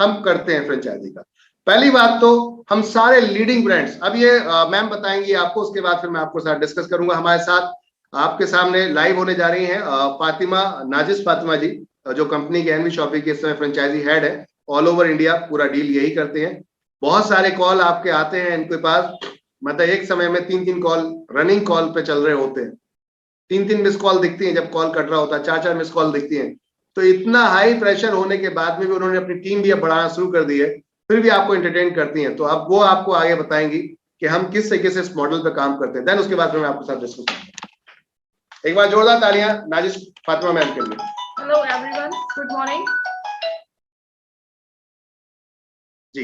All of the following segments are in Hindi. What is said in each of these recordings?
हम करते हैं फ्रेंचाइजी का। पहली बात तो हम सारे लीडिंग ब्रांड्स, अब ये मैम बताएंगी आपको, उसके बाद फिर मैं आपको साथ डिस्कस करूंगा। हमारे साथ आपके सामने लाइव होने जा रही हैं फातिमा नाजिस फातिमा जी, जो कंपनी के एनवी शॉपी के इस समय फ्रेंचाइजी हेड है, ऑल ओवर इंडिया पूरा डील यही करते हैं। बहुत सारे कॉल आपके आते हैं इनके पास, मतलब एक समय में 3-3 कॉल रनिंग कॉल पे चल रहे होते हैं, 3-3 मिस कॉल दिखती हैं जब कॉल कट रहा होता है, 4-4 मिस कॉल दिखती हैं। तो इतना हाई प्रेशर होने के बाद में भी उन्होंने अपनी टीम भी अब बढ़ाना शुरू कर दी है, फिर भी आपको एंटरटेन करती हैं। तो अब वो आपको आगे बताएंगी कि हम किस तरीके से इस मॉडल पे काम करते हैं। देन उसके बाद फिर मैं आपके साथ डिस्कस करूंगा। एक बार जोरदार तालियां नाजिस फातिमा मैम के लिए। हेलो एवरीवन, गुड मॉर्निंग जी।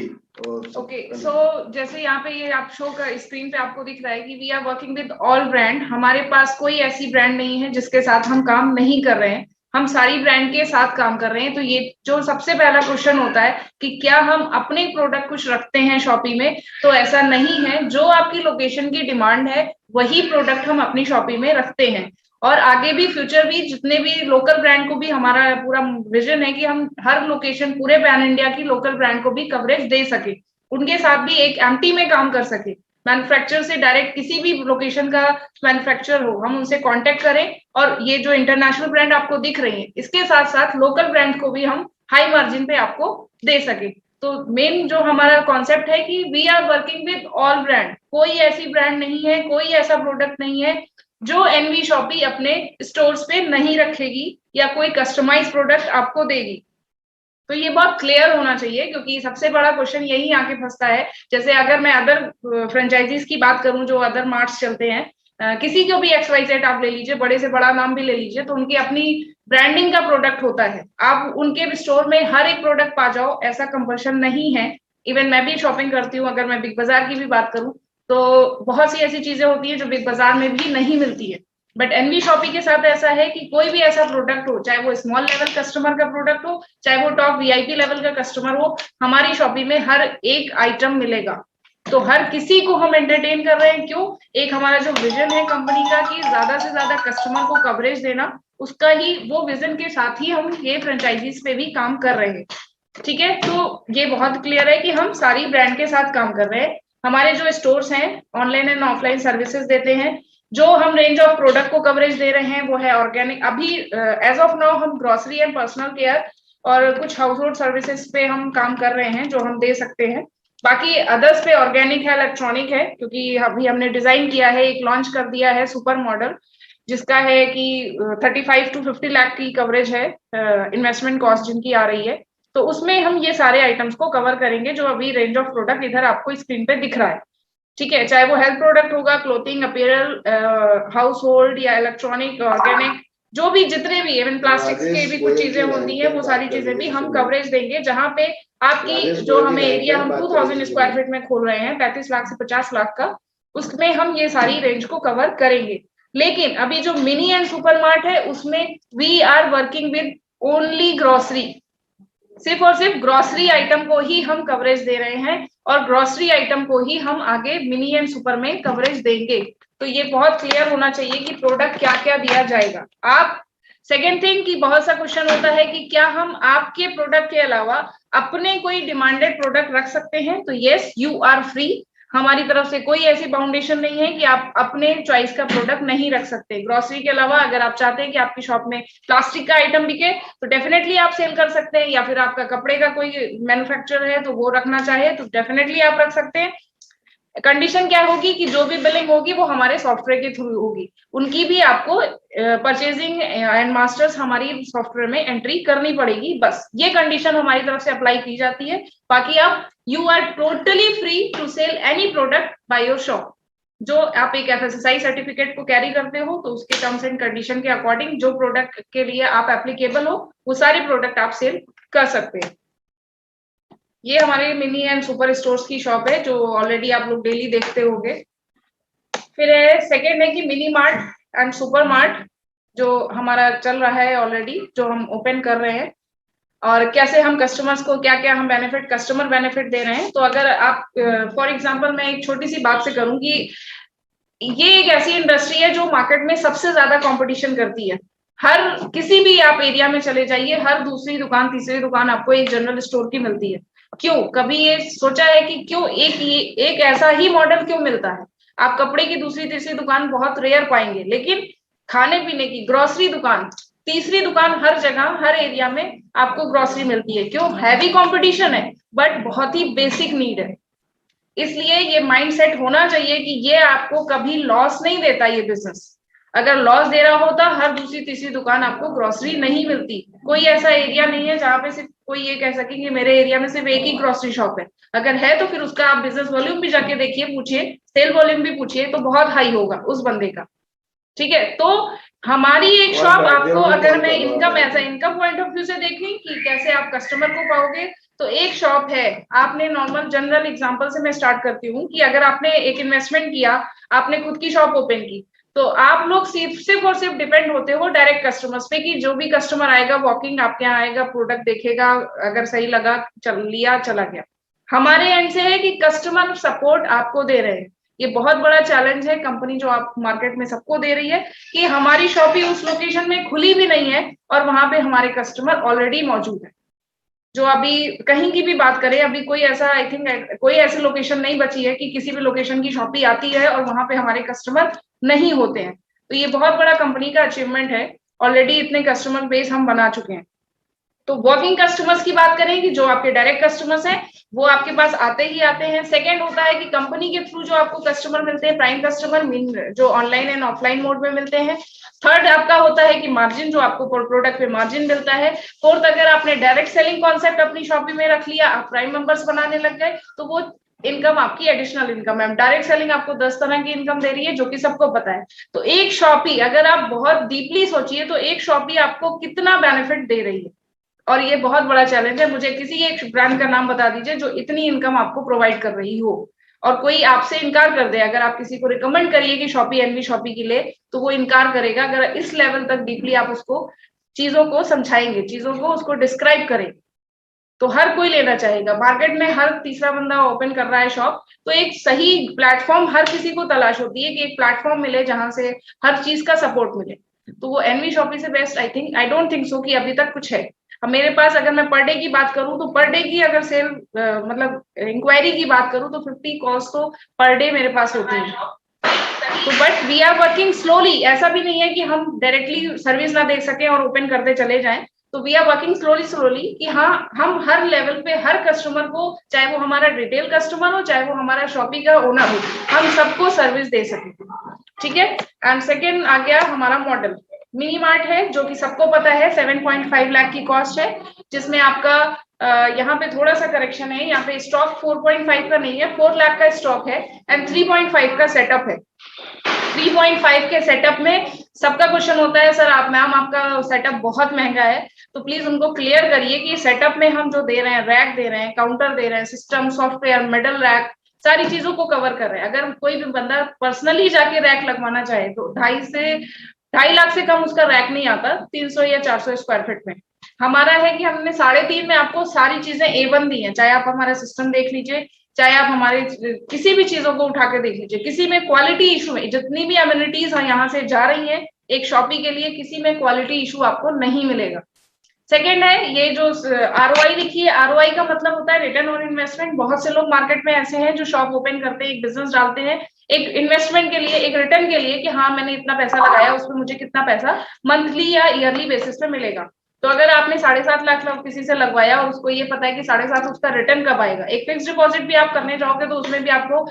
ओके, सो जैसे यहाँ पे ये आप शो का स्क्रीन पे आपको दिख रहा है कि we are working with all brand. हमारे पास कोई ऐसी ब्रांड नहीं है जिसके साथ हम काम नहीं कर रहे हैं, हम सारी ब्रांड के साथ काम कर रहे हैं। तो ये जो सबसे पहला क्वेश्चन होता है कि क्या हम अपने प्रोडक्ट कुछ रखते हैं शॉपी में, तो ऐसा नहीं है। जो आपकी लोकेशन की डिमांड है वही प्रोडक्ट हम अपनी शॉपी में रखते हैं। और आगे भी फ्यूचर भी जितने भी लोकल ब्रांड को भी हमारा पूरा विजन है कि हम हर लोकेशन पूरे पैन इंडिया की लोकल ब्रांड को भी कवरेज दे सके, उनके साथ भी एक एमटी में काम कर सके। मैन्युफैक्चरर से डायरेक्ट किसी भी लोकेशन का मैन्युफैक्चरर हो, हम उनसे कांटेक्ट करें और ये जो इंटरनेशनल ब्रांड आपको दिख रही है इसके साथ साथ लोकल ब्रांड को भी हम हाई मार्जिन पे आपको दे सके। तो मेन जो हमारा कॉन्सेप्ट है कि we are working with all brand. कोई ऐसी ब्रांड नहीं है, कोई ऐसा प्रोडक्ट नहीं है जो एनवी शॉपी अपने स्टोर्स पे नहीं रखेगी या कोई कस्टमाइज प्रोडक्ट आपको देगी। तो ये बहुत क्लियर होना चाहिए, क्योंकि सबसे बड़ा क्वेश्चन यही आके फंसता है। जैसे अगर मैं अदर फ्रेंचाइजीज की बात करूं जो अदर मार्ट्स चलते हैं, किसी को भी XYZ आप ले लीजिए, बड़े से बड़ा नाम भी ले लीजिए, तो उनकी अपनी ब्रांडिंग का प्रोडक्ट होता है। आप उनके स्टोर में हर एक प्रोडक्ट पा जाओ ऐसा कंपल्शन नहीं है। इवन मैं भी शॉपिंग करती हूँ, अगर मैं बिग बाजार की भी बात करूं तो बहुत सी ऐसी चीजें होती है जो बिग बाजार में भी नहीं मिलती है। बट एनवी शॉपी के साथ ऐसा है कि कोई भी ऐसा प्रोडक्ट हो, चाहे वो स्मॉल लेवल कस्टमर का प्रोडक्ट हो, चाहे वो टॉप VIP लेवल का कस्टमर हो, हमारी शॉपी में हर एक आइटम मिलेगा। तो हर किसी को हम एंटरटेन कर रहे हैं। क्यों? एक हमारा जो विजन है कंपनी का कि ज्यादा से ज्यादा कस्टमर को कवरेज देना, उसका ही वो विजन के साथ ही हम ये फ्रेंचाइजीज पे भी काम कर रहे हैं। ठीक है, तो ये बहुत क्लियर है कि हम सारी ब्रांड के साथ काम कर रहे हैं। हमारे जो स्टोर्स हैं ऑनलाइन एंड ऑफलाइन सर्विसेज देते हैं। जो हम रेंज ऑफ प्रोडक्ट को कवरेज दे रहे हैं वो है ऑर्गेनिक। अभी एज ऑफ नाउ हम ग्रोसरी एंड पर्सनल केयर और कुछ हाउस होल्ड सर्विसेज पे हम काम कर रहे हैं जो हम दे सकते हैं। बाकी अदर्स पे ऑर्गेनिक है, इलेक्ट्रॉनिक है, क्योंकि अभी हमने डिजाइन किया है, एक लॉन्च कर दिया है सुपर मॉडल, जिसका है कि 35 to 50 लाख की कवरेज है, इन्वेस्टमेंट कॉस्ट जिनकी आ रही है। तो उसमें हम ये सारे आइटम्स को कवर करेंगे जो अभी रेंज ऑफ प्रोडक्ट इधर आपको स्क्रीन पे दिख रहा है। ठीक है, चाहे वो हेल्थ प्रोडक्ट होगा, क्लोथिंग, अपीयरल, हाउस होल्ड या इलेक्ट्रॉनिक, ऑर्गेनिक, जो भी जितने भी इवन प्लास्टिक्स के भी कुछ चीजें होती है वो सारी चीजें भी हम कवरेज देंगे। जहां पे आपकी जो हमें एरिया हम 2000 स्क्वायर फीट में खोल रहे हैं 35 लाख से 50 लाख का, उसमें हम ये सारी रेंज को कवर करेंगे। लेकिन अभी जो मिनी एंड सुपर मार्ट है उसमें we are working with only grocery. सिर्फ और सिर्फ ग्रोसरी आइटम को ही हम कवरेज दे रहे हैं और ग्रोसरी आइटम को ही हम आगे मिनी एंड सुपर में कवरेज देंगे। तो ये बहुत क्लियर होना चाहिए कि प्रोडक्ट क्या क्या दिया जाएगा। आप सेकेंड थिंग की बहुत सा क्वेश्चन होता है कि क्या हम आपके प्रोडक्ट के अलावा अपने कोई डिमांडेड प्रोडक्ट रख सकते हैं? तो यस, यू आर फ्री। हमारी तरफ से कोई ऐसी बाउंडेशन नहीं है कि आप अपने चॉइस का प्रोडक्ट नहीं रख सकते। ग्रोसरी के अलावा अगर आप चाहते हैं कि आपकी शॉप में प्लास्टिक का आइटम बिके तो डेफिनेटली आप सेल कर सकते हैं, या फिर आपका कपड़े का कोई मैन्युफैक्चरर है तो वो रखना चाहे तो डेफिनेटली आप रख सकते हैं। कंडीशन क्या होगी कि जो भी बिलिंग होगी वो हमारे सॉफ्टवेयर के थ्रू होगी, उनकी भी आपको परचेजिंग एंड मास्टर्स हमारी सॉफ्टवेयर में एंट्री करनी पड़ेगी। बस ये कंडीशन हमारी तरफ से अप्लाई की जाती है। बाकी आप you are totally free to sell any product by your shop. जो आप एक FSSAI सर्टिफिकेट को कैरी करते हो तो उसके टर्म्स एंड कंडीशन के अकॉर्डिंग जो प्रोडक्ट के लिए आप एप्लीकेबल हो वो सारे प्रोडक्ट आप सेल कर सकते हैं। ये हमारे मिनी एंड सुपर स्टोर्स की शॉप है जो ऑलरेडी आप लोग डेली देखते होंगे। फिर सेकेंड है कि mini mart and super mart जो हमारा चल रहा है ऑलरेडी, जो हम ओपन कर रहे हैं, और कैसे हम कस्टमर्स को क्या क्या हम बेनिफिट, कस्टमर बेनिफिट दे रहे हैं। तो अगर आप फॉर एग्जांपल मैं एक छोटी सी बात से करूं कि ये एक ऐसी इंडस्ट्री है जो मार्केट में सबसे ज्यादा कंपटीशन करती है। हर किसी भी आप एरिया में चले जाइए, हर दूसरी दुकान तीसरी दुकान आपको एक जनरल स्टोर की मिलती है। क्यों, कभी ये सोचा है कि क्यों एक ऐसा ही मॉडल क्यों मिलता है? आप कपड़े की दूसरी तीसरी दुकान बहुत रेयर पाएंगे, लेकिन खाने पीने की ग्रोसरी दुकान तीसरी दुकान हर जगह हर एरिया में आपको ग्रोसरी मिलती है। क्यों? हैवी कंपटीशन है, बट बहुत ही बेसिक नीड है। इसलिए ये माइंडसेट होना चाहिए कि ये आपको कभी लॉस नहीं देता ये बिजनेस। अगर लॉस दे रहा होता, हर दूसरी तीसरी दुकान आपको ग्रोसरी नहीं मिलती। कोई ऐसा एरिया नहीं है जहां पे सिर्फ कोई ये कह सके कि मेरे एरिया में सिर्फ एक ही ग्रोसरी शॉप है। अगर है तो फिर उसका आप बिजनेस वॉल्यूम भी जाके देखिए, पूछिए, सेल वॉल्यूम भी पूछिए, तो बहुत हाई होगा उस बंदे का। ठीक है, तो हमारी एक शॉप आपको, अगर मैं income as income point of view से देखें कि कैसे आप कस्टमर को पाओगे, तो एक शॉप है। आपने नॉर्मल जनरल एग्जांपल से मैं स्टार्ट करती हूँ कि अगर आपने एक इन्वेस्टमेंट किया, आपने खुद की शॉप ओपन की, तो आप लोग सिर्फ और सिर्फ डिपेंड होते हो डायरेक्ट कस्टमर्स पे कि जो भी कस्टमर आएगा वॉकिंग आपके यहाँ आएगा, प्रोडक्ट देखेगा, अगर सही लगा चल लिया चला गया। हमारे एंड से है कि कस्टमर सपोर्ट आपको दे रहे हैं। ये बहुत बड़ा चैलेंज है कंपनी जो आप मार्केट में सबको दे रही है कि हमारी शॉप ही उस लोकेशन में खुली भी नहीं है और वहां पे हमारे कस्टमर ऑलरेडी मौजूद है। जो अभी कहीं की भी बात करें, अभी कोई ऐसा आई थिंक कोई ऐसी लोकेशन नहीं बची है कि किसी भी लोकेशन की शॉप ही आती है और वहां पे हमारे कस्टमर नहीं होते हैं। तो ये बहुत बड़ा कंपनी का अचीवमेंट है। ऑलरेडी इतने कस्टमर बेस हम बना चुके हैं। तो वर्किंग कस्टमर्स की बात करें कि जो आपके डायरेक्ट कस्टमर्स हैं वो आपके पास आते ही आते हैं। सेकंड होता है कि कंपनी के थ्रू जो आपको कस्टमर मिलते हैं, प्राइम कस्टमर जो ऑनलाइन एंड ऑफलाइन मोड में मिलते हैं। थर्ड आपका होता है कि मार्जिन, जो आपको प्रोडक्ट पे मार्जिन मिलता है। फोर्थ, अगर आपने डायरेक्ट सेलिंग कॉन्सेप्ट अपनी शॉपिंग में रख लिया, आप प्राइम मेंबर्स बनाने लग गए, तो वो इनकम आपकी एडिशनल इनकम है। डायरेक्ट सेलिंग आपको 10 तरह की इनकम दे रही है, जो कि सबको पता है। तो एक शॉपी, अगर आप बहुत डीपली सोचिए, तो एक शॉपी आपको कितना बेनिफिट दे रही है। और ये बहुत बड़ा चैलेंज है। मुझे किसी एक ब्रांड का नाम बता दीजिए जो इतनी इनकम आपको प्रोवाइड कर रही हो। और कोई आपसे इनकार कर दे, अगर आप किसी को रिकमेंड करिए कि शॉपी एनवी शॉपी की ले, तो वो इनकार करेगा अगर इस लेवल तक डीपली आप उसको चीजों को समझाएंगे, चीजों को उसको डिस्क्राइब करें। तो हर कोई लेना चाहेगा। मार्केट में हर तीसरा बंदा ओपन कर रहा है शॉप, तो एक सही प्लेटफॉर्म हर किसी को तलाश होती है कि एक प्लेटफॉर्म मिले जहां से हर चीज का सपोर्ट मिले। तो वो एनवी शॉपी से best I don't think so कि अभी तक कुछ है। अब मेरे पास, अगर मैं पर डे की बात करूं, तो पर डे की अगर सेल मतलब इंक्वायरी की बात करूं, तो 50 कॉल्स तो पर डे मेरे पास होती है। तो but we are working slowly. ऐसा भी नहीं है कि हम डायरेक्टली सर्विस ना दे सके और ओपन करते चले जाएं। तो वी आर वर्किंग स्लोली कि हाँ, हम हर लेवल पे हर कस्टमर को, चाहे वो हमारा रिटेल कस्टमर हो, चाहे वो हमारा शॉपिंग का ओनर हो, हम सबको सर्विस दे सके। ठीक है। एंड सेकेंड आ गया हमारा मॉडल मिनी मार्ट है, जो कि सबको पता है 7.5 लाख की कॉस्ट है, जिसमें आपका यहाँ पे थोड़ा सा करेक्शन है। यहाँ पे स्टॉक 4.5 का नहीं है, 4 लाख का स्टॉक है एंड 3.5 का सेटअप है। 3.5 के सेटअप में सबका क्वेश्चन होता है, सर आप मैम आपका सेटअप बहुत महंगा है। तो प्लीज उनको क्लियर करिए कि सेटअप में हम जो दे रहे हैं, रैक दे रहे हैं, काउंटर दे रहे हैं, सिस्टम, सॉफ्टवेयर, मिडल रैक, सारी चीजों को कवर कर रहे हैं। अगर कोई भी बंदा पर्सनली जाके रैक लगवाना चाहे तो 2.5 लाख से कम उसका रैक नहीं आता 300 या 400 स्क्वायर फीट में। हमारा है कि हमने 3.5 में आपको सारी चीजें A1 दी हैं। चाहे आप हमारा सिस्टम देख लीजिए, चाहे आप हमारे किसी भी चीजों को उठा के देख लीजिए, किसी में क्वालिटी इशू है, जितनी भी अम्यूनिटीज यहाँ से जा रही हैं एक शॉपी के लिए, किसी में क्वालिटी इशू आपको नहीं मिलेगा। सेकेंड है ये जो ROI लिखी है, ROI का मतलब होता है रिटर्न ऑन इन्वेस्टमेंट। बहुत से लोग मार्केट में ऐसे हैं जो शॉप ओपन करते हैं, एक बिजनेस डालते हैं एक इन्वेस्टमेंट के लिए, एक रिटर्न के लिए कि हाँ मैंने इतना पैसा लगाया, उसमें मुझे कितना पैसा मंथली या ईयरली बेसिस पे मिलेगा। तो अगर आपने 7.5 लाख किसी से लगवाया और उसको ये पता है कि 7.5 उसका रिटर्न कब आएगा, एक फिक्स डिपॉजिट भी आप करने जाओगे तो उसमें भी आपको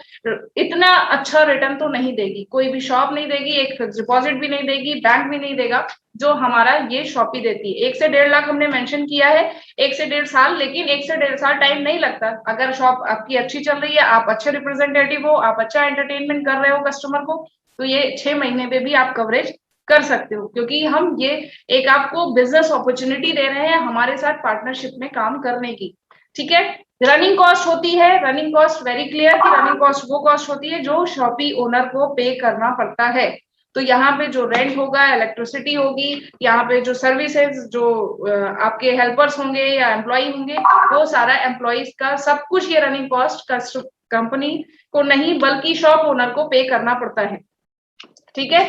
इतना अच्छा रिटर्न तो नहीं देगी, कोई भी शॉप नहीं देगी, एक फिक्स डिपॉजिट भी नहीं देगी, बैंक भी नहीं देगा, जो हमारा ये शॉपी देती है। 1 से 1.5 लाख हमने मेंशन किया है, 1 से 1.5 साल, लेकिन 1 से 1.5 साल टाइम नहीं लगता। अगर शॉप आपकी अच्छी चल रही है, आप अच्छे रिप्रेजेंटेटिव हो, आप अच्छा एंटरटेनमेंट कर रहे हो कस्टमर को, तो ये 6 महीने में भी आप कवरेज कर सकते हो, क्योंकि हम ये एक आपको बिजनेस अपॉर्चुनिटी दे रहे हैं हमारे साथ पार्टनरशिप में काम करने की। ठीक है। रनिंग कॉस्ट होती है, रनिंग कॉस्ट वेरी क्लियर कि रनिंग कॉस्ट वो कॉस्ट होती है जो शॉपी ओनर को पे करना पड़ता है। तो यहाँ पे जो रेंट होगा, इलेक्ट्रिसिटी होगी, यहाँ पे जो सर्विसेज, जो आपके हेल्पर्स होंगे या एम्प्लॉय होंगे, वो सारा एम्प्लॉयज का सब कुछ ये रनिंग कॉस्ट कंपनी को नहीं बल्कि शॉप ओनर को पे करना पड़ता है। ठीक है।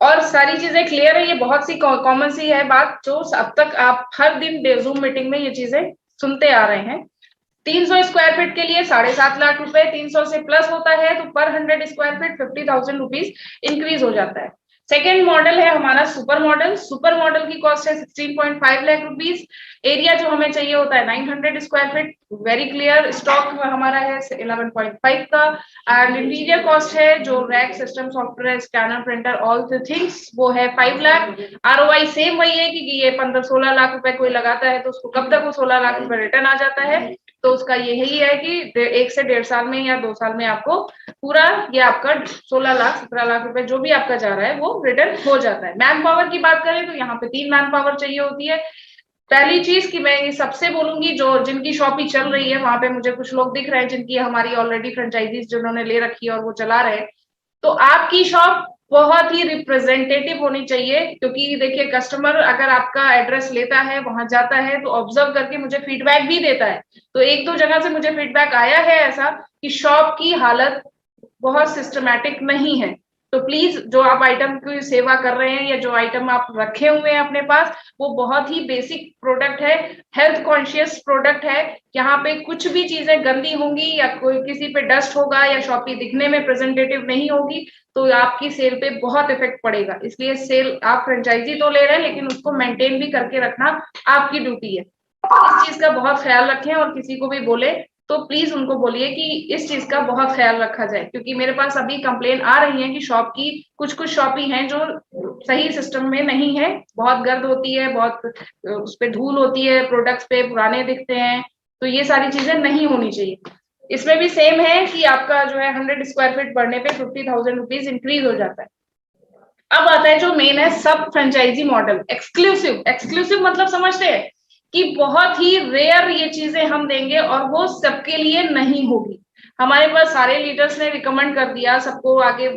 और सारी चीजें क्लियर है, ये बहुत सी कॉमन सी है बात जो अब तक आप हर दिन जूम मीटिंग में ये चीजें सुनते आ रहे हैं। 300 स्क्वायर फीट के लिए 7.5 लाख रुपए, 300 से प्लस होता है तो पर 100 स्क्वायर फीट 50,000 रुपीज इंक्रीज हो जाता है। सेकेंड मॉडल है हमारा सुपर मॉडल। सुपर मॉडल की कॉस्ट है 16.5 लाख रुपीज। एरिया जो हमें चाहिए होता है 900 square feet, very clear. Stock हमारा है 11.5 का। एंड इंटीरियर कॉस्ट है जो rack, system, software, scanner, printer, all the things, वो है 5 लाख। आरओआई सेम वही है कि ये 15-16 लाख रुपए कोई लगाता है तो उसको कब तक वो 16 लाख रुपए रिटर्न आ जाता है। तो उसका यही है कि 1 से 1.5 साल में या 2 साल में आपको पूरा ये आपका 16 लाख 17 लाख रुपए जो भी आपका जा रहा है वो रिटर्न हो जाता है। मैन पावर की बात करें तो यहाँ पे 3 मैन पावर चाहिए होती है। पहली चीज कि मैं ये सबसे बोलूंगी, जो जिनकी शॉप ही चल रही है वहां पे मुझे कुछ लोग दिख रहे हैं जिनकी हमारी ऑलरेडी फ्रेंचाइजीज जिन्होंने ले रखी है और वो चला रहे हैं, तो आपकी शॉप बहुत ही रिप्रेजेंटेटिव होनी चाहिए। क्योंकि देखिए, कस्टमर अगर आपका एड्रेस लेता है, वहां जाता है, तो ऑब्जर्व करके मुझे फीडबैक भी देता है। तो 1-2 जगह से मुझे फीडबैक आया है ऐसा कि शॉप की हालत बहुत सिस्टमैटिक नहीं है। तो प्लीज जो आप आइटम की सेवा कर रहे हैं या जो आइटम आप रखे हुए हैं अपने पास, वो बहुत ही बेसिक प्रोडक्ट है, हेल्थ कॉन्शियस प्रोडक्ट है। यहाँ पे कुछ भी चीजें गंदी होंगी या कोई किसी पे डस्ट होगा या शॉपी दिखने में प्रेजेंटेटिव नहीं होगी तो आपकी सेल पे बहुत इफेक्ट पड़ेगा। इसलिए सेल आप फ्रेंचाइजी तो ले रहे हैं लेकिन उसको मेंटेन भी करके रखना आपकी ड्यूटी है। इस चीज का बहुत ख्याल रखें और किसी को भी बोले तो प्लीज उनको बोलिए कि इस चीज का बहुत ख्याल रखा जाए। क्योंकि मेरे पास अभी कंप्लेन आ रही है कि शॉप की कुछ शॉप ही हैं जो सही सिस्टम में नहीं है, बहुत गर्द होती है, बहुत उस पर धूल होती है, प्रोडक्ट्स पे पुराने दिखते हैं। तो ये सारी चीजें नहीं होनी चाहिए। इसमें भी सेम है कि आपका जो है 100 स्क्वायर फीट बढ़ने पे 50,000 रुपीज इंक्रीज हो जाता है। अब आता है जो मेन है सब फ्रेंचाइजी मॉडल, एक्सक्लूसिव। एक्सक्लूसिव मतलब समझते हैं कि बहुत ही रेयर ये चीजें हम देंगे और वो सबके लिए नहीं होगी। हमारे पास सारे लीडर्स ने रिकमेंड कर दिया, सबको आगे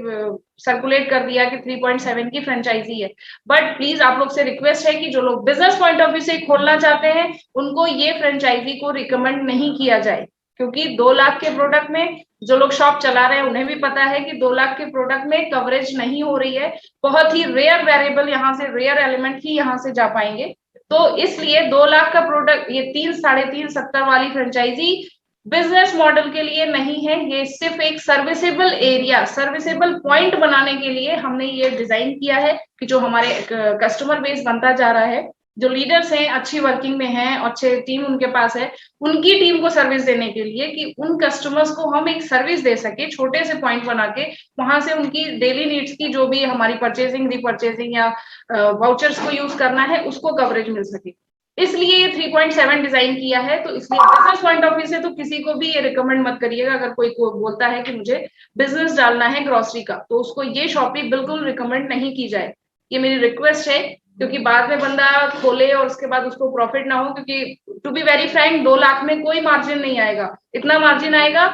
सर्कुलेट कर दिया कि 3.7 की फ्रेंचाइजी है। बट प्लीज आप लोग से रिक्वेस्ट है कि जो लोग बिजनेस पॉइंट ऑफ व्यू से खोलना चाहते हैं उनको ये फ्रेंचाइजी को रिकमेंड नहीं किया जाए। क्योंकि 2 लाख के प्रोडक्ट में जो लोग शॉप चला रहे हैं उन्हें भी पता है कि 2 लाख के प्रोडक्ट में कवरेज नहीं हो रही है। बहुत ही रेयर वेरिएबल यहाँ से, रेयर एलिमेंट ही यहाँ से जा पाएंगे। तो इसलिए 2 लाख का प्रोडक्ट, ये 3-3.5-70 वाली फ्रेंचाइजी बिजनेस मॉडल के लिए नहीं है। ये सिर्फ एक सर्विसेबल एरिया, सर्विसेबल पॉइंट बनाने के लिए हमने ये डिजाइन किया है कि जो हमारे कस्टमर बेस बनता जा रहा है, जो लीडर्स हैं अच्छी वर्किंग में हैं, अच्छे टीम उनके पास है, उनकी टीम को सर्विस देने के लिए कि उन कस्टमर्स को हम एक सर्विस दे सके छोटे से पॉइंट बना के, वहां से उनकी डेली नीड्स की जो भी हमारी परचेजिंग, रिपर्चेजिंग या वाउचर्स को यूज करना है उसको कवरेज मिल सके। इसलिए ये 3.7 डिजाइन किया है। तो इसलिए बिजनेस पॉइंट ऑफ व्यू से तो किसी को भी ये रिकमेंड मत करिएगा। अगर कोई को बोलता है कि मुझे बिजनेस डालना है ग्रोसरी का, तो उसको ये शॉपिंग बिल्कुल रिकमेंड नहीं की जाए। ये मेरी रिक्वेस्ट है, क्योंकि बाद में बंदा खोले और उसके बाद उसको प्रॉफिट ना हो। क्योंकि to be very frank 2 lakh में कोई मार्जिन नहीं आएगा। इतना मार्जिन आएगा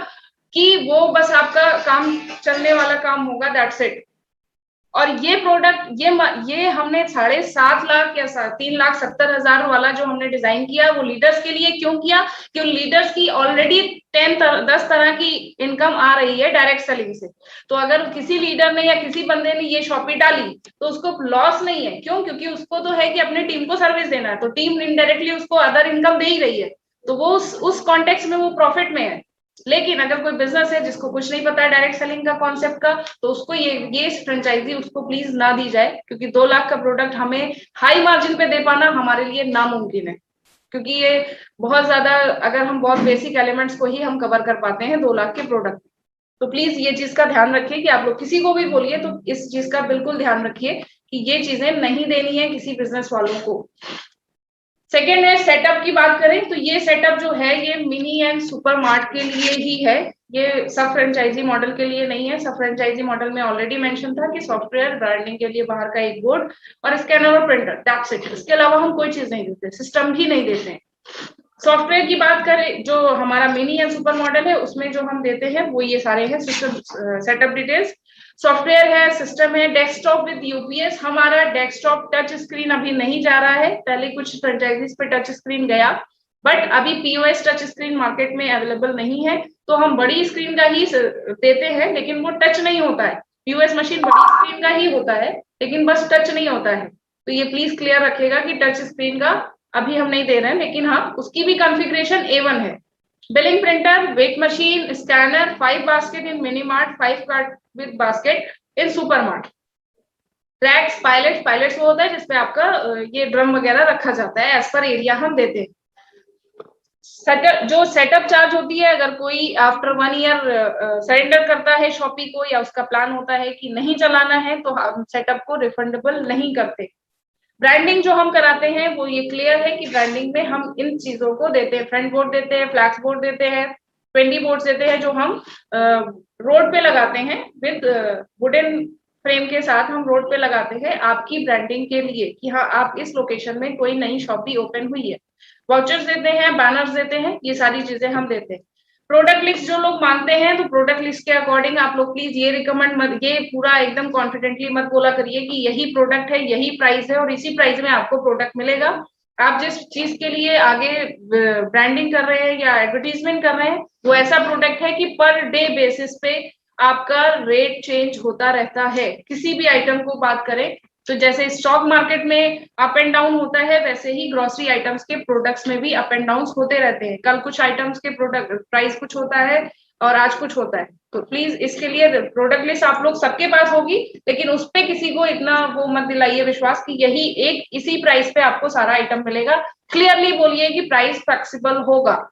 कि वो बस आपका काम चलने वाला काम होगा, दैट्स इट। और ये प्रोडक्ट ये हमने 7.5 लाख या 3,70,000 वाला जो हमने डिजाइन किया वो लीडर्स के लिए क्यों किया? क्योंकि लीडर्स की ऑलरेडी 10 तरह की इनकम आ रही है डायरेक्ट सेलिंग से। तो अगर किसी लीडर ने या किसी बंदे ने ये शॉपी डाली तो उसको लॉस नहीं है। क्यों? क्योंकि उसको तो है कि अपने टीम को सर्विस देना है, तो टीम इनडायरेक्टली उसको अदर इनकम दे ही रही है, तो वो उस कॉन्टेक्स्ट में वो प्रॉफिट में है। लेकिन अगर कोई बिजनेस है जिसको कुछ नहीं पता है डायरेक्ट सेलिंग का कॉन्सेप्ट का, तो उसको ये फ्रेंचाइजी उसको प्लीज ना दी जाए। क्योंकि 2 लाख का प्रोडक्ट हमें हाई मार्जिन पे दे पाना हमारे लिए नामुमकिन है। क्योंकि ये बहुत ज्यादा, अगर हम बहुत बेसिक एलिमेंट्स को ही हम कवर कर पाते हैं 2 लाख के प्रोडक्ट। तो प्लीज ये चीज का ध्यान रखिए कि आप लोग किसी को भी बोलिए तो इस चीज का बिल्कुल ध्यान रखिए कि ये चीजें नहीं देनी है किसी बिजनेस वालों को। सेकेंड है सेटअप की बात करें तो ये सेटअप जो है ये मिनी एंड सुपर मार्ट के लिए ही है। ये सब फ्रेंचाइजी मॉडल के लिए नहीं है। सब फ्रेंचाइजी मॉडल में ऑलरेडी मेंशन था कि सॉफ्टवेयर, ब्रांडिंग के लिए बाहर का एक बोर्ड और स्कैनर और प्रिंटर, दैट्स इट। इसके अलावा हम कोई चीज नहीं देते, सिस्टम भी नहीं देते हैं। सॉफ्टवेयर की बात करें, जो हमारा मिनी एंड सुपर मॉडल है उसमें जो हम देते हैं वो ये सारे हैं। सिस्टम सेटअप डिटेल्स, सॉफ्टवेयर है, सिस्टम है, डेस्कटॉप विद यूपीएस। हमारा डेस्कटॉप टच स्क्रीन अभी नहीं जा रहा है, पहले कुछ फ्रेंचाइजीज पे टच स्क्रीन गया, बट अभी पीओएस टच स्क्रीन मार्केट में अवेलेबल नहीं है। तो हम बड़ी स्क्रीन का ही देते हैं, लेकिन वो टच नहीं होता है। पीओएस मशीन बड़ी स्क्रीन का ही होता है, लेकिन बस टच नहीं होता है। तो ये प्लीज क्लियर रखिएगा कि टच स्क्रीन का अभी हम नहीं दे रहे हैं, लेकिन हाँ उसकी भी कॉन्फ़िगरेशन A1 है। Billing printer, weight machine, scanner, 5 basket in mini mart, 5 cart with basket in super mart. Racks, pilots वो होता है जिसपे आपका ये ड्रम वगैरह रखा जाता है, एज पर एरिया हम देते हैं। सेटअप चार्ज होती है, अगर कोई आफ्टर 1 ईयर सरेंडर करता है शॉपी को, या उसका प्लान होता है कि नहीं चलाना है, तो हम सेटअप को रिफंडेबल नहीं करते। ब्रांडिंग जो हम कराते हैं वो ये क्लियर है कि ब्रांडिंग में हम इन चीजों को देते हैं, फ्रंट बोर्ड देते हैं, फ्लैक्स बोर्ड देते हैं, 20 बोर्ड देते हैं, जो हम रोड पे लगाते हैं विद वुडन फ्रेम के साथ हम रोड पे लगाते हैं आपकी ब्रांडिंग के लिए कि हाँ आप इस लोकेशन में कोई नई शॉपी ओपन हुई है। वाउचर्स देते हैं, बैनर्स देते हैं, ये सारी चीजें हम देते हैं। प्रोडक्ट लिस्ट जो लोग मांगते हैं, तो प्रोडक्ट लिस्ट के अकॉर्डिंग आप लोग प्लीज ये रिकमेंड मत, ये पूरा एकदम कॉन्फिडेंटली मत बोला करिए कि यही प्रोडक्ट है, यही प्राइस है और इसी प्राइस में आपको प्रोडक्ट मिलेगा। आप जिस चीज के लिए आगे ब्रांडिंग कर रहे हैं या एडवर्टीजमेंट कर रहे हैं, वो ऐसा प्रोडक्ट है कि पर डे बेसिस पे आपका रेट चेंज होता रहता है। किसी भी आइटम को बात करें तो जैसे स्टॉक मार्केट में अप एंड डाउन होता है, वैसे ही ग्रोसरी आइटम्स के प्रोडक्ट्स में भी अप एंड डाउन होते रहते हैं। कल कुछ आइटम्स के प्रोडक्ट प्राइस कुछ होता है और आज कुछ होता है, तो प्लीज इसके लिए प्रोडक्ट लिस्ट आप लोग सबके पास होगी, लेकिन उस पे किसी को इतना वो मत दिलाइए विश्वास कि यही एक इसी प्राइस पे आपको सारा आइटम मिलेगा। क्लियरली बोलिए कि प्राइस फ्लेक्सिबल होगा।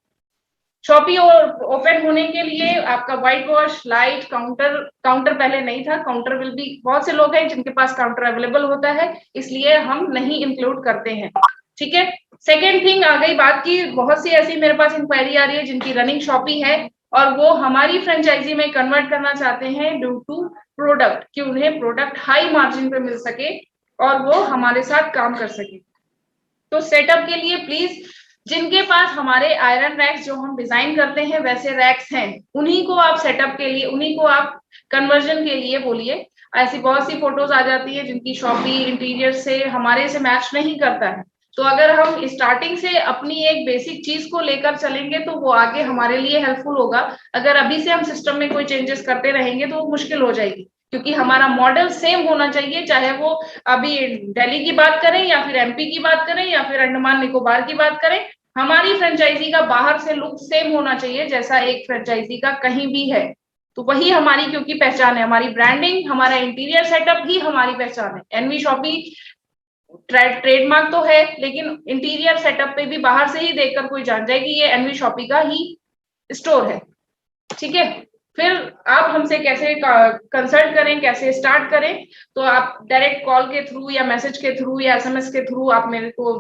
शॉपी ओपन होने के लिए आपका व्हाइट वॉश, लाइट, काउंटर पहले नहीं था, काउंटर विल भी, बहुत से लोग हैं जिनके पास काउंटर अवेलेबल होता है, इसलिए हम नहीं इंक्लूड करते हैं। ठीक है। सेकेंड थिंग आ गई बात की, बहुत सी ऐसी मेरे पास इंक्वायरी आ रही है जिनकी रनिंग शॉपी है और वो हमारी फ्रेंचाइजी में कन्वर्ट करना चाहते हैं ड्यू टू प्रोडक्ट, कि उन्हें प्रोडक्ट हाई मार्जिन पे मिल सके और वो हमारे साथ काम कर सके। तो सेटअप के लिए प्लीज जिनके पास हमारे आयरन रैक्स जो हम डिजाइन करते हैं वैसे रैक्स हैं, उन्हीं को आप सेटअप के लिए, उन्हीं को आप कन्वर्जन के लिए बोलिए। ऐसी बहुत सी फोटोज आ जाती है जिनकी शॉपी इंटीरियर से हमारे से मैच नहीं करता है, तो अगर हम स्टार्टिंग से अपनी एक बेसिक चीज को लेकर चलेंगे तो वो आगे हमारे लिए हेल्पफुल होगा। अगर अभी से हम सिस्टम में कोई चेंजेस करते रहेंगे तो वो मुश्किल हो जाएगी, क्योंकि हमारा मॉडल सेम होना चाहिए, चाहे वो अभी दिल्ली की बात करें या फिर MP की बात करें या फिर अंडमान निकोबार की बात करें। हमारी फ्रेंचाइजी का बाहर से लुक सेम होना चाहिए जैसा एक फ्रेंचाइजी का कहीं भी है। तो वही हमारी क्योंकि पहचान है, हमारी ब्रांडिंग, हमारा इंटीरियर सेटअप ही हमारी पहचान है। एनवी शॉपी ट्रेडमार्क तो है, लेकिन इंटीरियर सेटअप पे भी बाहर से ही देखकर कोई जान जाए कि ये एनवी शॉपी का ही स्टोर है। ठीक है। फिर आप हमसे कैसे कंसल्ट करें, कैसे स्टार्ट करें, तो आप डायरेक्ट कॉल के थ्रू या मैसेज के थ्रू या SMS के थ्रू आप मेरे को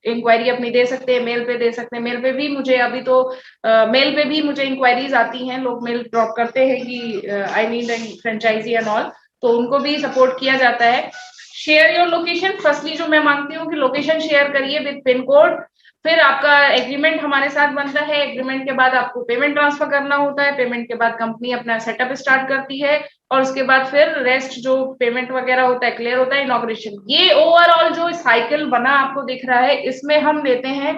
इंक्वायरी अपनी दे सकते हैं, मेल पे दे सकते हैं। मेल पे भी मुझे अभी तो मेल पे भी मुझे इंक्वायरीज आती हैं, लोग मेल ड्रॉप करते हैं कि I need an franchise and all, तो उनको भी सपोर्ट किया जाता है। शेयर योर लोकेशन, फर्स्टली जो मैं मांगती हूँ कि लोकेशन शेयर करिए विद पिन कोड। फिर आपका एग्रीमेंट हमारे साथ बनता है, एग्रीमेंट के बाद आपको पेमेंट ट्रांसफर करना होता है, पेमेंट के बाद कंपनी अपना सेटअप स्टार्ट करती है और उसके बाद फिर रेस्ट जो पेमेंट वगैरह होता है क्लियर होता है, इनॉग्रेशन। ये ओवरऑल जो साइकिल बना आपको दिख रहा है, इसमें हम लेते हैं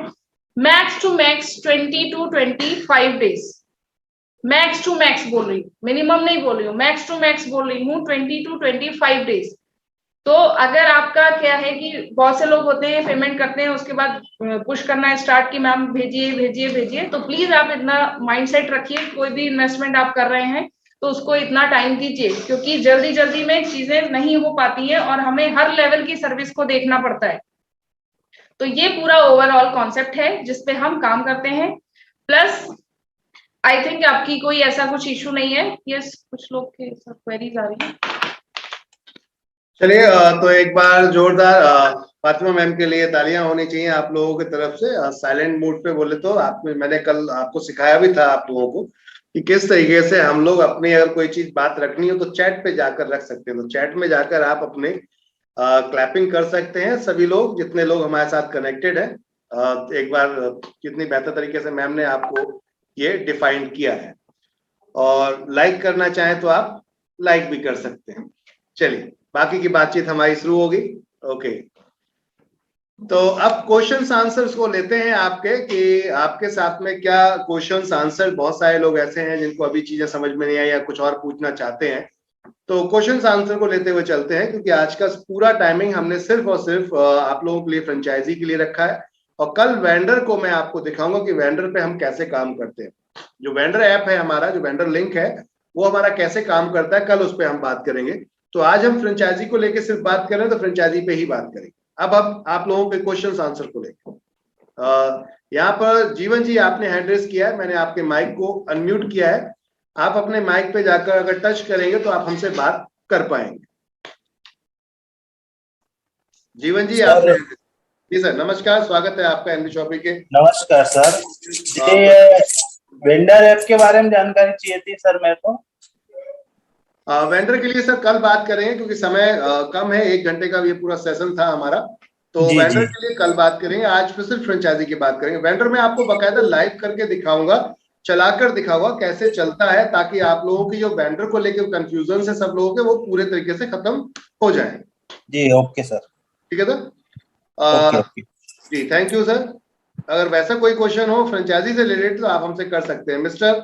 max to max 20 to 25 days. Max to max बोल रही हूँ, मिनिमम नहीं बोल रही हूँ, मैक्स टू मैक्स बोल रही हूँ, 20 to 25 डेज। तो अगर आपका क्या है कि बहुत से लोग होते हैं पेमेंट करते हैं उसके बाद पुश करना स्टार्ट कि मैम भेजिए भेजिए भेजिए, तो प्लीज आप इतना माइंडसेट रखिए, कोई भी इन्वेस्टमेंट आप कर रहे हैं तो उसको इतना टाइम दीजिए, क्योंकि जल्दी जल्दी में चीजें नहीं हो पाती है और हमें हर लेवल की सर्विस को देखना पड़ता है। तो ये पूरा ओवरऑल कॉन्सेप्ट है जिसपे हम काम करते हैं। प्लस आई थिंक आपकी कोई ऐसा कुछ इशू नहीं है। यस, कुछ लोग के सब क्वेरीज आ रही है। चलिए, तो एक बार जोरदार फातिमा मैम के लिए तालियां होनी चाहिए आप लोगों की तरफ से। साइलेंट मोड पे बोले तो मैंने कल आपको सिखाया भी था आप लोगों को कि किस तरीके से हम लोग अपनी अगर कोई चीज बात रखनी हो तो चैट पे जाकर रख सकते हैं। तो चैट में जाकर आप अपने क्लैपिंग कर सकते हैं, सभी लोग जितने लोग हमारे साथ कनेक्टेड है। एक बार कितनी बेहतर तरीके से मैम ने आपको ये डिफाइन किया है, और लाइक करना चाहें तो आप लाइक भी कर सकते हैं। चलिए, बाकी की बातचीत हमारी शुरू होगी। ओके, तो अब क्वेश्चंस आंसर्स को लेते हैं आपके, कि आपके साथ में क्या क्वेश्चंस आंसर। बहुत सारे लोग ऐसे हैं जिनको अभी चीजें समझ में नहीं आई या कुछ और पूछना चाहते हैं, तो क्वेश्चंस आंसर को लेते हुए चलते हैं, क्योंकि आज का पूरा टाइमिंग हमने सिर्फ और सिर्फ आप लोगों के लिए फ्रेंचाइजी के लिए रखा है। और कल वेंडर को मैं आपको दिखाऊंगा कि वेंडर पे हम कैसे काम करते हैं। जो वेंडर ऐप है हमारा, जो वेंडर लिंक है, वो हमारा कैसे काम करता है, कल उस पर हम बात करेंगे। तो आज हम फ्रेंचाइजी को लेकर सिर्फ बात कर रहे हैं, तो फ्रेंचाइजी पे ही बात करेंगे। अब आप लोगों के क्वेश्चन आंसर को लेकर यहाँ पर जीवन जी आपने हैंड रेस किया है, मैंने आपके माइक को अनम्यूट किया है। आप अपने माइक पे जाकर अगर टच करेंगे तो आप हमसे बात कर पाएंगे। जीवन जी आपने, जी सर नमस्कार, स्वागत है आपका एनवी शॉपिंग के। नमस्कार सर, ये वेंडर ऐप के बारे में जानकारी चाहिए थी सर मेरे को। वेंडर के लिए सर कल बात करेंगे, क्योंकि समय कम है, 1 घंटे का ये पूरा सेशन था हमारा, तो वेंडर के लिए कल बात करेंगे। आज फिर सिर्फ फ्रेंचाइजी की बात करेंगे। वेंडर में आपको बकायदा लाइव करके दिखाऊंगा, चलाकर दिखाऊंगा कैसे चलता है, ताकि आप लोगों की जो वेंडर को लेकर कंफ्यूजन है सब लोगों के, वो पूरे तरीके से खत्म हो जाए। जी ओके सर, ठीक है सर। जी थैंक यू सर। अगर वैसा कोई क्वेश्चन हो फ्रेंचाइजी से रिलेटेड तो आप हमसे कर सकते हैं। मिस्टर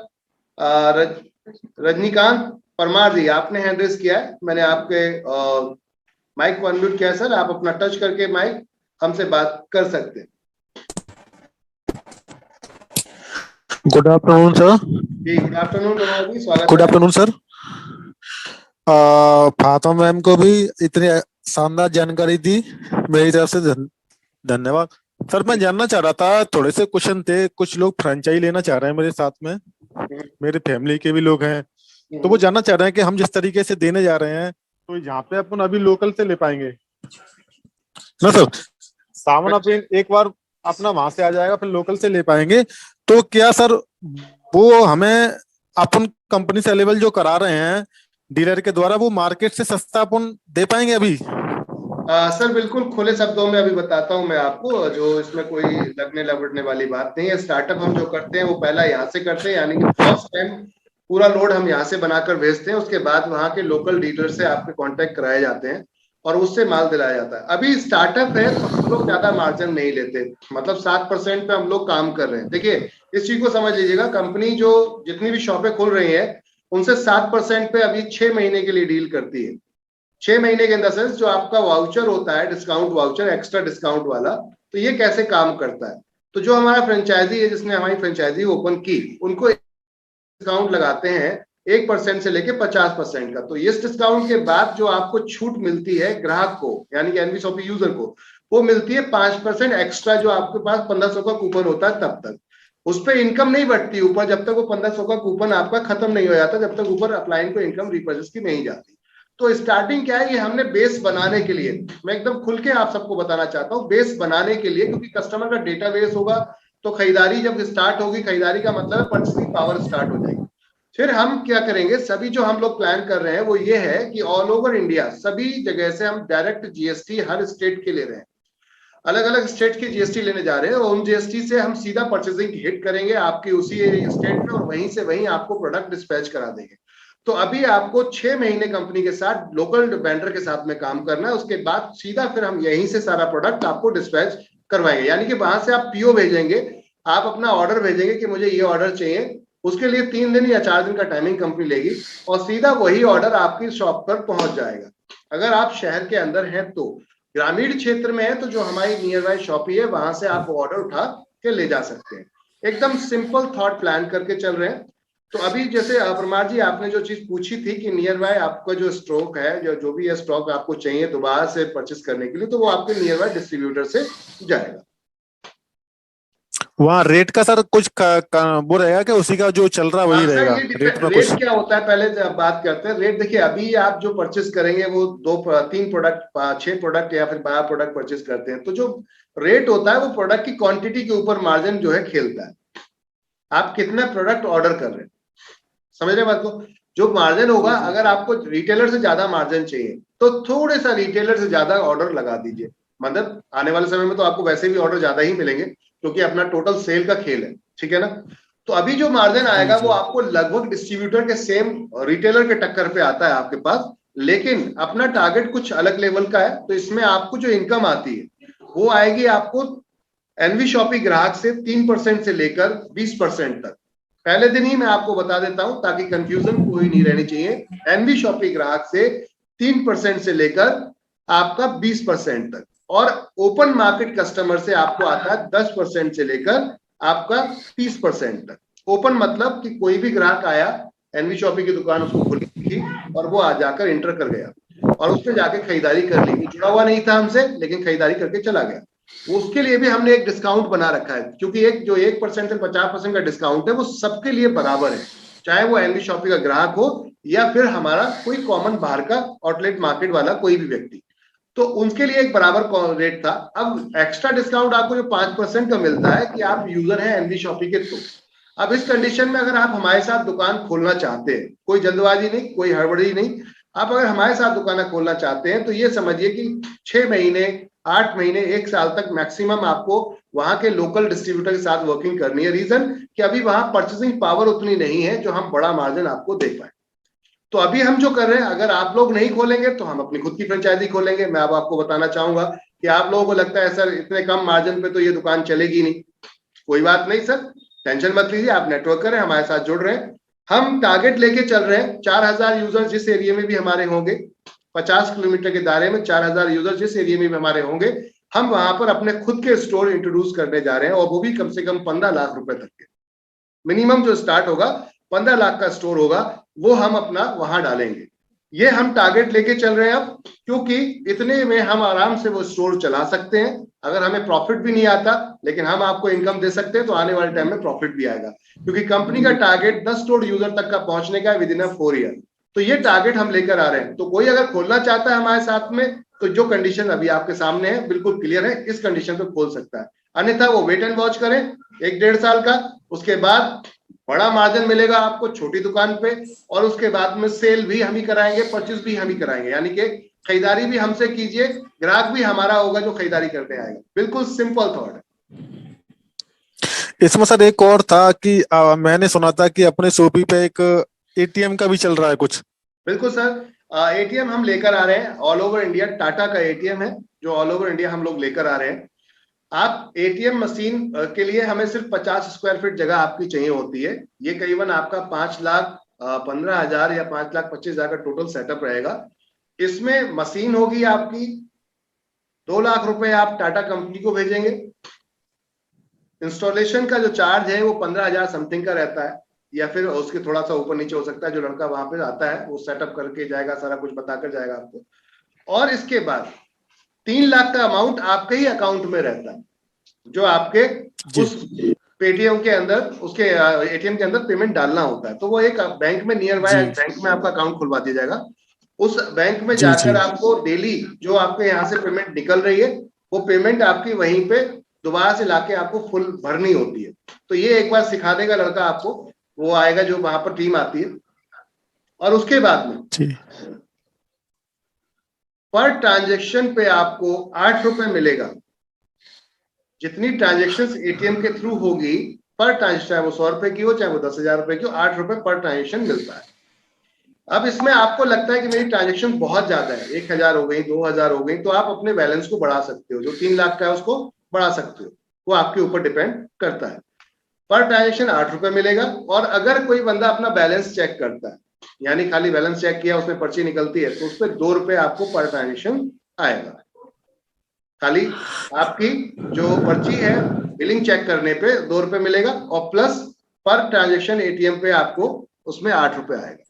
रजनीकांत परमार जी, आपने हैंड रेस किया है, मैंने आपके माइक को अनम्यूट किया है सर, आप अपना टच करके माइक हमसे बात कर सकते हैं। Good afternoon sir. जी गुड आफ्टरनून परमार जी, स्वागत है। Good afternoon sir. Fatima ma'am को भी इतनी शानदार जानकारी दी, मेरी तरफ से धन्यवाद सर। मैं जानना चाह रहा था, थोड़े से क्वेश्चन थे, कुछ लोग फ्रेंचाइजी लेना चाह रहे हैं मेरे साथ में, मेरे फैमिली के भी लोग हैं, तो वो जानना चाह रहे हैं कि हम जिस तरीके से देने जा रहे हैं तो यहाँ पे अपन अभी लोकल से ले पाएंगे ना सर? सामान अपन एक बार अपना वहां से आ जाएगा, फिर लोकल से ले पाएंगे, तो क्या सर वो हमें अपन कंपनी से अवेलेबल जो करा रहे हैं डीलर के द्वारा, वो मार्केट से सस्ता अपन दे पाएंगे अभी? सर बिल्कुल खुले शब्दों में अभी बताता हूं मैं आपको, जो इसमें कोई लगने लगने वाली बात नहीं है। स्टार्टअप हम जो करते हैं वो पहला यहाँ से करते हैं, यानी कि फर्स्ट टाइम पूरा लोड हम यहाँ से बनाकर भेजते हैं, उसके बाद वहाँ के लोकल डीलर से आपके कांटेक्ट कराए जाते हैं और उससे माल दिलाया जाता है। अभी स्टार्टअप है तो हम लोग ज्यादा मार्जिन नहीं लेते, मतलब 7% पे हम लोग काम कर रहे हैं। देखिए इस चीज को समझ लीजिएगा, कंपनी जो जितनी भी शॉपें खुल रही है उनसे 7% पे अभी 6 महीने के लिए डील करती है। 6 महीने के अंदर सेंस जो आपका वाउचर होता है, डिस्काउंट वाउचर, एक्स्ट्रा डिस्काउंट वाला, तो ये कैसे काम करता है। तो जो हमारा फ्रेंचाइजी है, जिसने हमारी फ्रेंचाइजी ओपन की, उनको डिस्काउंट लगाते हैं 1% से लेके 50% का। तो इस डिस्काउंट के बाद जो आपको छूट मिलती है ग्राहक को, यानी कि एनवी शॉपिंग यूजर को, वो मिलती है 5% एक्स्ट्रा, जो आपके पास 1500 का कूपन होता है तब तक। उस पर इनकम नहीं बढ़ती ऊपर, जब तक वो 1500 का कूपन आपका खत्म नहीं हो जाता, जब तक ऊपर अपलाइन को इनकम रिपर्चेस की नहीं जाती। तो स्टार्टिंग क्या है, ये हमने बेस बनाने के लिए, मैं एकदम खुल के आप सबको बताना चाहता हूँ, बेस बनाने के लिए, क्योंकि कस्टमर का डेटा बेस होगा तो खरीदारी जब स्टार्ट होगी, खरीदारी का मतलब है परचेसिंग पावर स्टार्ट हो जाएगी। फिर हम क्या करेंगे, सभी जो हम लोग प्लान कर रहे हैं वो ये है कि ऑल ओवर इंडिया सभी जगह से हम डायरेक्ट जीएसटी हर स्टेट के ले रहे हैं, अलग अलग स्टेट की जीएसटी लेने जा रहे हैं, और उन जीएसटी से हम सीधा परचेसिंग हिट करेंगे आपकी उसी स्टेट में, और वहीं से वहीं आपको प्रोडक्ट डिस्पैच करा देंगे। तो अभी आपको 6 महीने कंपनी के साथ लोकल वेंडर के साथ में काम करना है, उसके बाद सीधा फिर हम यहीं से सारा प्रोडक्ट आपको डिस्पैच करवाएंगे। यानी कि वहां से आप पीओ भेजेंगे, आप अपना ऑर्डर भेजेंगे कि मुझे ये ऑर्डर चाहिए, उसके लिए 3 दिन या 4 दिन का टाइमिंग कंपनी लेगी, और सीधा वही ऑर्डर आपकी शॉप पर पहुंच जाएगा। अगर आप शहर के अंदर हैं तो, ग्रामीण क्षेत्र में है तो जो हमारी नियर बाय शॉप ही है वहां से आप ऑर्डर उठा के ले जा सकते हैं। एकदम सिंपल थॉट प्लान करके चल रहे हैं। तो अभी जैसे परमार जी आपने जो चीज पूछी थी कि नियर बाय आपका जो स्टॉक है, जो भी है स्टॉक आपको चाहिए दोबारा से परचेस करने के लिए, तो वो आपके नियर बाय डिस्ट्रीब्यूटर से जाएगा। वहाँ रेट का सर कुछ वो रहेगा कि उसी का जो चल रहा है वही रहेगा? रेट क्या होता है पहले बात करते हैं। रेट देखिए, अभी आप जो परचेस करेंगे वो 3 प्रोडक्ट 6 प्रोडक्ट या फिर 12 प्रोडक्ट परचेस करते हैं, तो जो रेट होता है वो प्रोडक्ट की क्वांटिटी के ऊपर मार्जिन जो है खेलता है। आप कितना प्रोडक्ट ऑर्डर कर रहे हैं, समझ रहे बात को। जो मार्जिन होगा, अगर आपको रिटेलर से ज्यादा मार्जिन चाहिए तो थोड़े सा रिटेलर से ज्यादा ऑर्डर लगा दीजिए, मतलब आने वाले समय में तो आपको वैसे भी ऑर्डर ज्यादा ही मिलेंगे क्योंकि अपना टोटल सेल का खेल है, ठीक है ना। तो अभी जो मार्जिन आएगा वो आपको लगभग डिस्ट्रीब्यूटर के सेम रिटेलर के टक्कर पे आता है आपके पास, लेकिन अपना टारगेट कुछ अलग लेवल का है। तो इसमें आपको जो इनकम आती है वो आएगी आपको एनवी शॉपिंग ग्राहक से 3% से लेकर 20% तक। पहले दिन ही मैं आपको बता देता हूं ताकि कंफ्यूजन कोई नहीं रहनी चाहिए। एनवी शॉपी ग्राहक से 3% से लेकर आपका 20% तक, और ओपन मार्केट कस्टमर से आपको आता है 10% से लेकर आपका 30% तक। ओपन मतलब कि कोई भी ग्राहक आया, एनवी शॉपी की दुकान उसको खुली थी और वो आ जाकर एंटर कर गया और उसने जाके खरीदारी कर ली, वो जुड़ा हुआ नहीं था हमसे लेकिन खरीदारी करके चला गया, उसके लिए भी हमने एक डिस्काउंट बना रखा है, क्योंकि एक जो 1% से 50% का डिस्काउंट है वो सबके लिए बराबर है, चाहे वो एनवी शॉपी का ग्राहक हो या फिर हमारा कोई कॉमन बाहर का आउटलेट मार्केट वाला कोई भी व्यक्ति, तो उनके लिए एक बराबर रेट था। अब एक्स्ट्रा डिस्काउंट आपको जो 5% का मिलता है कि आप यूजर हैं एनवी शॉपी के, तो अब इस कंडीशन में अगर आप हमारे साथ दुकान खोलना चाहते हैं, कोई जल्दबाजी नहीं, कोई हड़बड़ी नहीं, आप अगर हमारे साथ दुकान खोलना चाहते हैं तो ये समझिए कि 6 महीने, 8 महीने, 1 साल तक मैक्सिमम आपको वहां के लोकल डिस्ट्रीब्यूटर के साथ वर्किंग करनी है। रीजन कि अभी वहां परचेसिंग पावर उतनी नहीं है जो हम बड़ा मार्जिन आपको दे पाए। तो अभी हम जो कर रहे हैं, अगर आप लोग नहीं खोलेंगे तो हम अपनी खुद की फ्रेंचाइजी खोलेंगे। मैं अब आपको बताना चाहूंगा कि आप लोगों को लगता है सर इतने कम मार्जिन पे तो ये दुकान चलेगी नहीं, कोई बात नहीं सर, टेंशन मत लीजिए, आप नेटवर्क करें, हमारे साथ जुड़ रहे हैं। हम टारगेट लेके चल रहे हैं 4000 यूजर जिस एरिया में भी हमारे होंगे, 50 किलोमीटर के दायरे में 4000 यूजर जिस एरिया में भी हमारे होंगे, हम वहां पर अपने खुद के स्टोर इंट्रोड्यूस करने जा रहे हैं, और वो भी कम से कम 15 लाख रुपए तक के। मिनिमम जो स्टार्ट होगा 15 लाख का स्टोर होगा, वो हम अपना वहां डालेंगे। ये हम टारगेट लेके चल रहे हैं अब, क्योंकि इतने में हम आराम से वो स्टोर चला सकते हैं। अगर हमें प्रॉफिट भी नहीं आता लेकिन हम आपको इनकम दे सकते हैं तो आने वाले टाइम में प्रॉफिट भी आएगा, क्योंकि कंपनी का टारगेट 10 स्टोर यूजर तक का पहुंचने का विद इन 4 ईयर। तो ये टारगेट हम लेकर आ रहे हैं। तो कोई अगर खोलना चाहता है हमारे साथ में, तो जो कंडीशन अभी आपके सामने है बिल्कुल क्लियर है, इस कंडीशन पे खोल सकता है, अन्यथा वो वेट एंड वॉच करें 1-1.5 साल का, उसके बाद बड़ा मार्जिन मिलेगा आपको छोटी दुकान पे, और उसके बाद में सेल भी हम ही कराएंगे, परचेज भी हम ही कराएंगे, यानी कि खरीदारी भी हमसे कीजिए, ग्राहक भी हमारा होगा जो खरीदारी करने आएगा। बिल्कुल सिंपल थॉट है। इसमें सर एक और था कि मैंने सुना था कि अपने शॉपी पे एक एटीएम का भी चल रहा है कुछ। बिल्कुल सर, एटीएम हम लेकर आ रहे हैं ऑल ओवर इंडिया। टाटा का एटीएम है जो ऑल ओवर इंडिया हम लोग लेकर आ रहे हैं। आप एटीएम मशीन के लिए हमें सिर्फ 50 स्क्वायर फीट जगह आपकी चाहिए होती है। ये करीबन आपका 5,15,000 या 5,25,000 का टोटल सेटअप रहेगा। इसमें मशीन होगी आपकी, 2 लाख रुपए आप टाटा कंपनी को भेजेंगे। इंस्टॉलेशन का जो चार्ज है वो 15,000 समथिंग का रहता है, या फिर उसके थोड़ा सा ऊपर नीचे हो सकता है। जो लड़का वहां पे आता है वो सेटअप करके जाएगा, सारा कुछ बताकर जाएगा आपको। और इसके बाद 3 लाख का अमाउंट आपके ही अकाउंट में रहता है, जो आपके उस पेटीएम के अंदर, उसके एटीएम के अंदर पेमेंट डालना होता है। तो वो एक बैंक में, नियर बाय बैंक में आपका अकाउंट खुलवा दिया जाएगा। उस बैंक में जाकर आपको डेली जो आपके यहाँ से पेमेंट निकल रही है वो पेमेंट आपकी वहीं पे दोबारा से लाके आपको फुल भरनी होती है। तो ये एक बार सिखा देगा लड़का आपको, वो आएगा जो वहां पर टीम आती है। और उसके बाद में पर ट्रांजेक्शन पे आपको 8 रुपए मिलेगा। जितनी ट्रांजेक्शन एटीएम के थ्रू होगी पर ट्रांजेक्शन, चाहे वो 100 रुपए की हो चाहे वो 10,000 रुपए की हो, 8 रुपए पर ट्रांजेक्शन मिलता है। अब इसमें आपको लगता है कि मेरी ट्रांजेक्शन बहुत ज्यादा है, 1,000 हो गई, 2,000 हो गई, तो आप अपने बैलेंस को बढ़ा सकते हो। जो 3 लाख का है उसको बढ़ा सकते हो, वो आपके ऊपर डिपेंड करता है। पर ट्रांजेक्शन 8 रुपए मिलेगा। और अगर कोई बंदा अपना बैलेंस चेक करता है, यानी खाली बैलेंस चेक किया उसमें पर्ची निकलती है, तो उस पर 2 रुपए आपको पर ट्रांजेक्शन आएगा। खाली आपकी जो पर्ची है बिलिंग चेक करने पे 2 रुपए मिलेगा, और प्लस पर ट्रांजेक्शन एटीएम पे आपको उसमें 8 रुपए आएगा।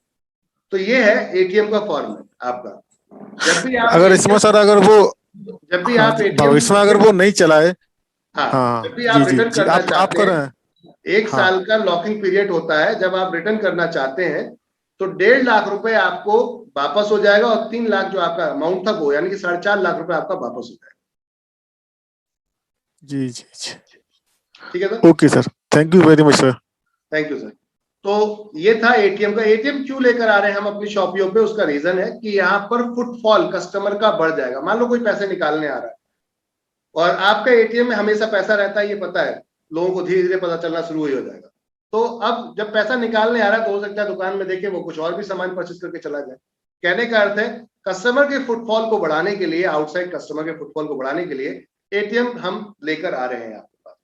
तो ये है एटीएम का फॉर्मेट आपका। जब भी आप अगर इसमें सर अगर वो आप एटीएम इसमें अगर वो नहीं चलाए, जब भी आप रिटर्न करना चाहते हैं, 1 साल का लॉकिंग पीरियड होता है। जब आप रिटर्न करना चाहते हैं तो 1.5 लाख रुपए आपको वापस हो जाएगा, और 3 लाख जो आपका अमाउंट था वो, यानी कि 4.5 लाख रुपए आपका वापस हो जाएगा। जी जी जी, ठीक है sir. Okay sir, thank you very much sir. Thank you sir. तो ये था एटीएम का। एटीएम क्यों लेकर आ रहे हैं हम अपनी शॉपियों पे, उसका रीजन है कि यहाँ पर फुटफॉल कस्टमर का बढ़ जाएगा। मान लो कोई पैसे निकालने आ रहा है और आपका एटीएम में हमेशा पैसा रहता है, ये पता है, लोगों को धीरे धीरे पता चलना शुरू हो जाएगा। तो अब जब पैसा निकालने आ रहा है तो हो सकता है दुकान में देखे वो कुछ और भी सामान परचेज करके चला जाए। कहने का अर्थ है कस्टमर के फुटफॉल को बढ़ाने के लिए, आउटसाइड कस्टमर के फुटफॉल को बढ़ाने के लिए एटीएम हम लेकर आ रहे हैं आपके पास।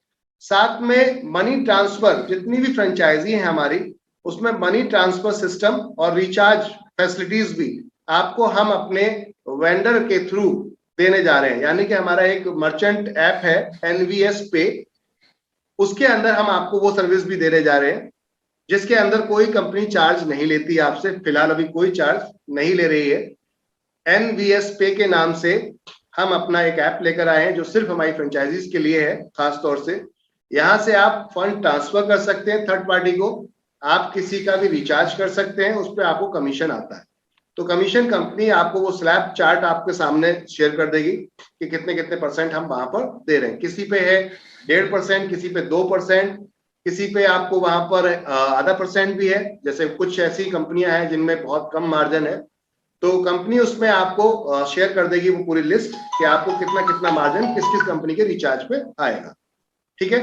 साथ में मनी ट्रांसफर, जितनी भी फ्रेंचाइजी है हमारी, उसमें मनी ट्रांसफर सिस्टम और रिचार्ज फैसिलिटीज भी आपको हम अपने वेंडर के थ्रू देने जा रहे हैं। यानी कि हमारा एक मर्चेंट ऐप है एनवीएस पे, उसके अंदर हम आपको वो सर्विस भी देने जा रहे हैं, जिसके अंदर कोई कंपनी चार्ज नहीं लेती आपसे, फिलहाल अभी कोई चार्ज नहीं ले रही है। एनवीएस पे के नाम से हम अपना एक ऐप लेकर आए हैं जो सिर्फ हमारी फ्रेंचाइजीज के लिए है। खास तौर से यहां से आप फंड ट्रांसफर कर सकते हैं थर्ड पार्टी को, आप किसी का भी रिचार्ज कर सकते हैं, उस पर आपको कमीशन आता है। तो कमीशन कंपनी आपको वो स्लैब चार्ट आपके सामने शेयर कर देगी कि कितने कितने परसेंट हम वहां पर दे रहे हैं। किसी पे है 1.5%, किसी पे 2%, किसी पे आपको वहां पर आधा % भी है। जैसे कुछ ऐसी कंपनियां हैं जिनमें बहुत कम मार्जिन है, तो कंपनी उसमें आपको शेयर कर देगी वो पूरी लिस्ट कि आपको कितना कितना मार्जिन किस किस कंपनी के रिचार्ज पे आएगा। ठीक है।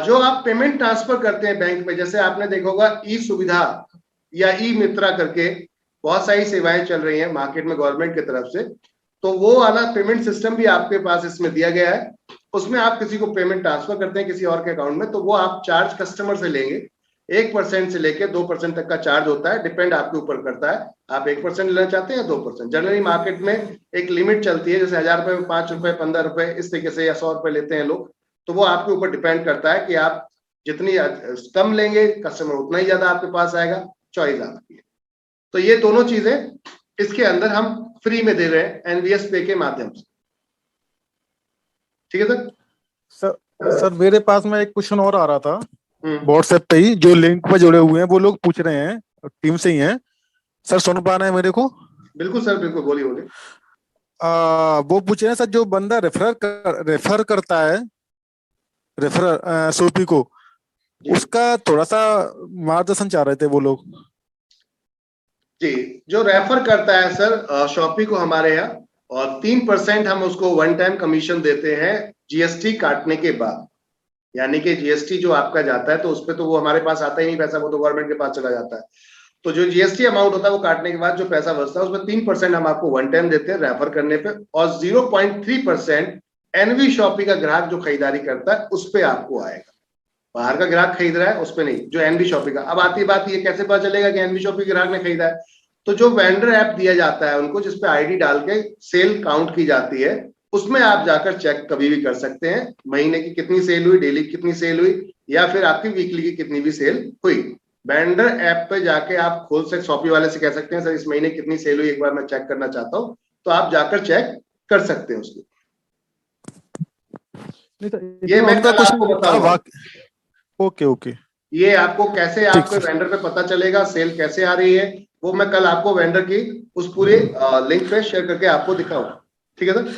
जो आप पेमेंट ट्रांसफर करते हैं बैंक में, जैसे आपने देखा होगा ई सुविधा या ई मित्रा करके बहुत सारी सेवाएं चल रही हैं मार्केट में गवर्नमेंट की तरफ से, तो वो वाला पेमेंट सिस्टम भी आपके पास इसमें दिया गया है। उसमें आप किसी को पेमेंट ट्रांसफर करते हैं किसी और के अकाउंट में, तो वो आप चार्ज कस्टमर से लेंगे। 1% से लेकर 2% तक का चार्ज होता है, डिपेंड आपके ऊपर करता है आप 1% लेना चाहते हैं या 2%। जनरली मार्केट में एक लिमिट चलती है, जैसे 1000 रुपए, 5 रुपए, 15 रुपए, इस तरीके से, या 100 रुपए लेते हैं लोग। तो वो आपके ऊपर डिपेंड करता है कि आप जितनी कम लेंगे कस्टमर उतना ही ज्यादा आपके पास आएगा, चॉइस आपकी है। तो ये दोनों चीजें इसके अंदर हम फ्री में दे रहे हैं एनवीएस पे के माध्यम से। ठीक है सर मेरे पास में एक क्वेश्चन और आ रहा था व्हाट्सएप पे ही, जो लिंक पे जुड़े हुए हैं वो लोग पूछ रहे हैं, टीम से ही हैं सर, सुन पा रहे हैं मेरे को? बिल्कुल सर, बिल्कुल, बोलिए बोलिए। वो पूछ रहे हैं सर, जो बंदा रेफर करता है, रेफर सोपी को, उसका थोड़ा सा मार्गदर्शन चाह रहे थे वो लोग जी। जो रेफर करता है सर शॉपी को हमारे यहाँ, और 3% हम उसको वन टाइम कमीशन देते हैं जीएसटी काटने के बाद। यानी कि जीएसटी जो आपका जाता है तो उस पर तो वो हमारे पास आता ही नहीं पैसा, वो तो गवर्नमेंट के पास चला जाता है। तो जो जीएसटी अमाउंट होता है वो काटने के बाद जो पैसा बचता है उसमें 3% हम आपको वन टाइम देते हैं रेफर करने पे, और 0.3% एनवी शॉपी का ग्राहक जो खरीदारी करता है उस पर आपको आएगा। बाहर का ग्राहक खरीद रहा है उस पर नहीं, जो एनवी शॉपी का। अब आती बात ये कैसे पता चलेगा कि एनवी शॉपी ग्राहक ने खरीदा है? तो जो वेंडर ऐप दिया जाता है उनको, जिसपे आईडी डाल के सेल काउंट की जाती है, उसमें आप जाकर चेक कभी भी कर सकते हैं महीने की कितनी सेल हुई, डेली कितनी सेल हुई, या फिर आपकी वीकली की कितनी भी सेल हुई। वेंडर ऐप पे जाके आप खोल सकते, शॉपी वाले से कह सकते हैं सर इस महीने कितनी सेल हुई, एक बार मैं चेक करना चाहता हूँ, तो आप जाकर चेक कर सकते हैं उसको। ये मैं कल आपको बताऊंगा। ओके। ये आपको कैसे आपके वेंडर पे पता चलेगा, सेल कैसे आ रही है, वो मैं कल आपको वेंडर की उस पूरे लिंक पे शेयर करके आपको दिखाऊंगा। ठीक है सर।